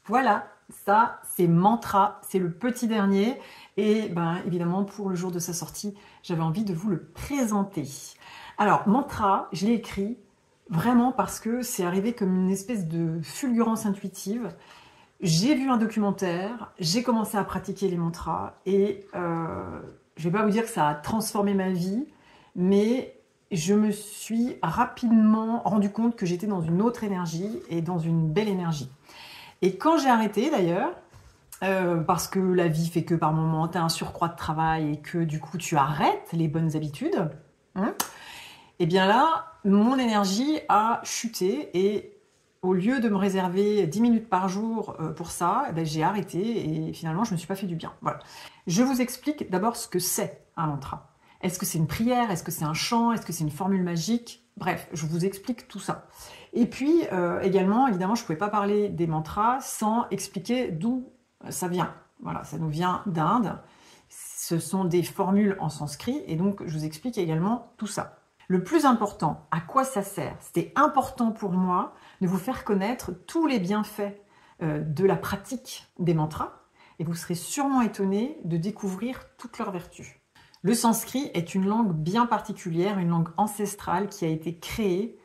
Voilà, ça c'est mantra, c'est le petit dernier et ben évidemment pour le jour de sa sortie, j'avais envie de vous le présenter. Alors mantra, je l'ai écrit vraiment parce que c'est arrivé comme une espèce de fulgurance intuitive. J'ai vu un documentaire, j'ai commencé à pratiquer les mantras et je vais pas vous dire que ça a transformé ma vie, mais je me suis rapidement rendu compte que j'étais dans une autre énergie et dans une belle énergie. Et quand j'ai arrêté d'ailleurs, parce que la vie fait que par moment tu as un surcroît de travail et que du coup tu arrêtes les bonnes habitudes, et bien là, mon énergie a chuté et au lieu de me réserver 10 minutes par jour pour ça, j'ai arrêté et finalement je ne me suis pas fait du bien. Voilà. Je vous explique d'abord ce que c'est un mantra. Est-ce que c'est une prière? Est-ce que c'est un chant? Est-ce que c'est une formule magique? Bref, je vous explique tout ça. Et puis également, évidemment, je ne pouvais pas parler des mantras sans expliquer d'où ça vient. Voilà, ça nous vient d'Inde. Ce sont des formules en sanskrit et donc je vous explique également tout ça. Le plus important, à quoi ça sert? C'était important pour moi de vous faire connaître tous les bienfaits de la pratique des mantras et vous serez sûrement étonnés de découvrir toutes leurs vertus. Le sanskrit est une langue bien particulière, une langue ancestrale qui a été créée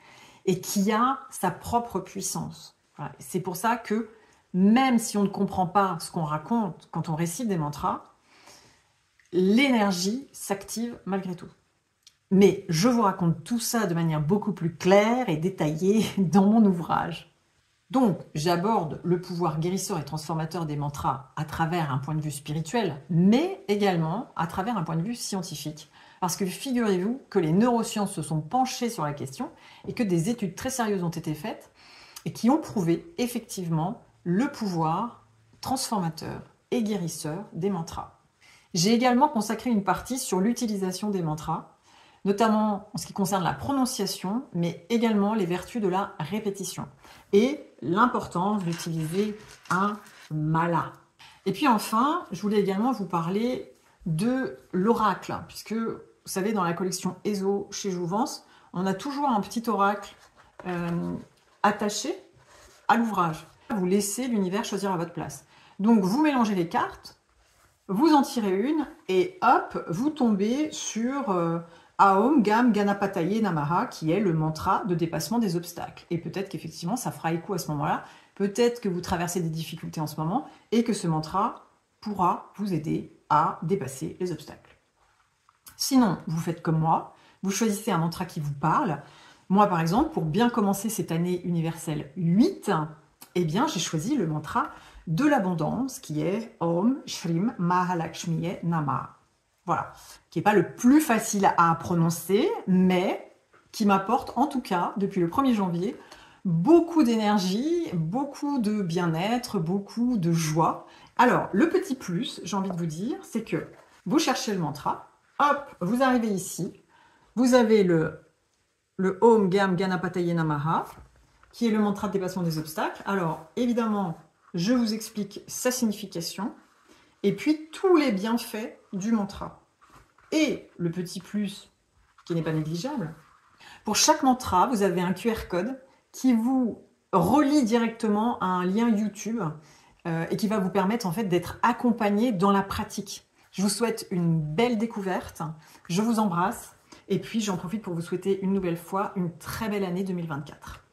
et qui a sa propre puissance. Voilà. C'est pour ça que même si on ne comprend pas ce qu'on raconte quand on récite des mantras, l'énergie s'active malgré tout. Mais je vous raconte tout ça de manière beaucoup plus claire et détaillée dans mon ouvrage. Donc, j'aborde le pouvoir guérisseur et transformateur des mantras à travers un point de vue spirituel, mais également à travers un point de vue scientifique. Parce que figurez-vous que les neurosciences se sont penchées sur la question et que des études très sérieuses ont été faites et qui ont prouvé effectivement le pouvoir transformateur et guérisseur des mantras. J'ai également consacré une partie sur l'utilisation des mantras, notamment en ce qui concerne la prononciation, mais également les vertus de la répétition et l'importance d'utiliser un mala. Et puis enfin, je voulais également vous parler de l'oracle, puisque vous savez, dans la collection ESO chez Jouvence, on a toujours un petit oracle attaché à l'ouvrage. Vous laissez l'univers choisir à votre place. Donc vous mélangez les cartes, vous en tirez une et hop, vous tombez sur Aum Gam Ganapataye Namaha, qui est le mantra de dépassement des obstacles. Et peut-être qu'effectivement, ça fera écho à ce moment-là. Peut-être que vous traversez des difficultés en ce moment et que ce mantra pourra vous aider à dépasser les obstacles. Sinon, vous faites comme moi, vous choisissez un mantra qui vous parle. Moi, par exemple, pour bien commencer cette année universelle 8, eh bien, j'ai choisi le mantra de l'abondance qui est Om Shrim Mahalakshmiye Namaha. Voilà, qui n'est pas le plus facile à prononcer, mais qui m'apporte en tout cas, depuis le 1er janvier, beaucoup d'énergie, beaucoup de bien-être, beaucoup de joie. Alors, le petit plus, j'ai envie de vous dire, c'est que vous cherchez le mantra, hop, vous arrivez ici, vous avez le Om Gam Ganapataye Namaha, qui est le mantra de dépassement des obstacles. Alors, évidemment, je vous explique sa signification, et puis tous les bienfaits du mantra. Et le petit plus, qui n'est pas négligeable, pour chaque mantra, vous avez un QR code qui vous relie directement à un lien YouTube et qui va vous permettre en fait d'être accompagné dans la pratique. Je vous souhaite une belle découverte, je vous embrasse, et puis j'en profite pour vous souhaiter une nouvelle fois une très belle année 2024.